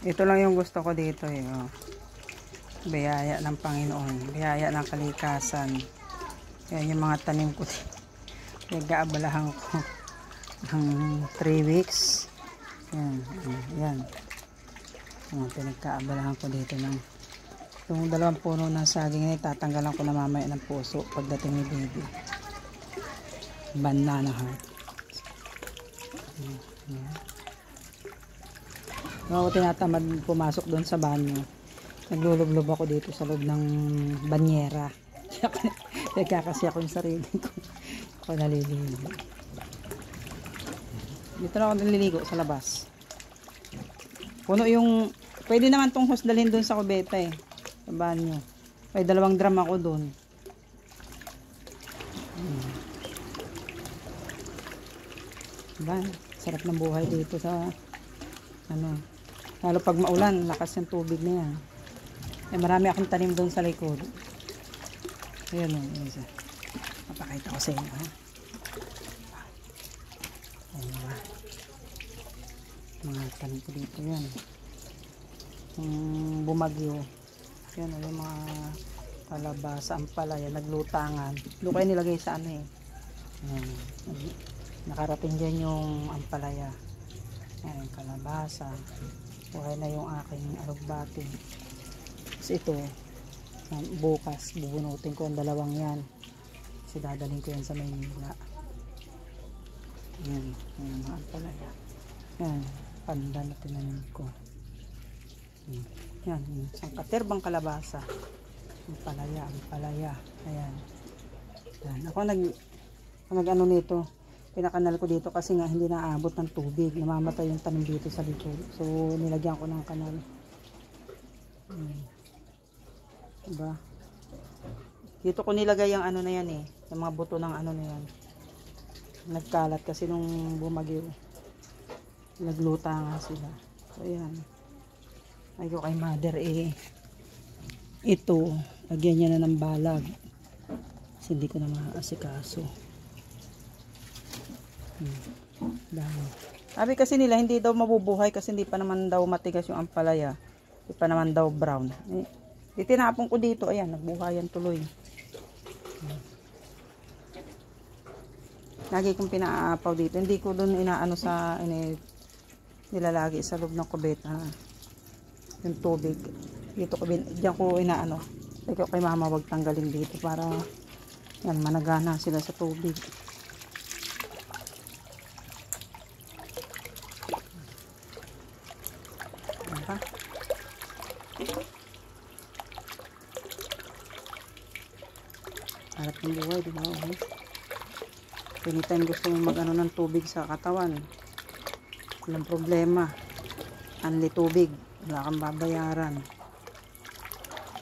Ito lang yung gusto ko dito eh. Oh. Biyaya ng Panginoon. Biyaya ng kalikasan. Yan yung mga tanim ko. Nag-aabalahan ko ng 3 weeks. Yan. Yan. Pinagkaabalahan ko dito ng yung 2 puno ng saging na tatanggalan ko na mamaya ng puso pagdating ni baby. Banana heart. Yan. Ako tinatamad pumasok doon sa banyo. Naglulublob ako dito sa loob ng banyera. Nagkakasya ko yung sarili ko. Ako naliligo. Dito na ako naliligo sa labas. Puno yung... Pwede naman itong hose dalhin doon sa kubeta eh. Sa banyo. May 2 drum ako doon. Diba? Sarap ng buhay dito sa... Ano... Lalo pag maulan, lakas ng tubig na yan. Eh, marami akong tanim doon sa likod. Ayan o. Mapakita ko sa inyo. Ayan. Mga tanim ko dito yan. Yung bumagyo. Yan o. Yung mga kalabasa, ampalaya, naglutangan. Doon kayo nilagay sa ano eh. Ayan. Nakarating dyan yung ampalaya. Ayan, kalabasa. Buhay na yung aking alugbati. Kasi ito, bukas, bubunutin ko ang 2 yan. Kasi dadalhin ko yan sa Maynila. Yan, yan mga ampalaya. Yan, pandan na tinanim ko. Yan, isang katerbang kalabasa. Ampalaya. Ayan. Yan, ako nag-ano nito. Pinakanal ko dito kasi nga hindi naabot ng tubig. Namamatay yung tanim dito sa likod. So, nilagyan ko ng kanal. Diba? Dito ko nilagay yung ano na yan eh. Yung mga buto ng ano na yan. Nagkalat kasi nung bumagyo. Nagluta nga sila. So, ayan. Ayaw kay mother eh. Ito, lagyan niya na ng balag. Kasi hindi ko na maaasikaso. Dami. Sabi kasi nila hindi daw mabubuhay kasi hindi pa naman daw matigas yung ampalaya. Hindi pa naman daw brown. Itinapon ko dito. Ayan, nagbuhayan tuloy. Lagi kong pinaapaw dito. Hindi ko dun inaano sa nilalagi sa loob ng kubeta. Yung tubig. Dito ko diyan ko inaano. Ikaw kay mama wag tanggalin dito para yan managana sila sa tubig. Diba? Harap ng buhay, diba? Anytime gusto mong mag-ano ng tubig sa katawan, walang problema. Anli tubig, wala kang babayaran.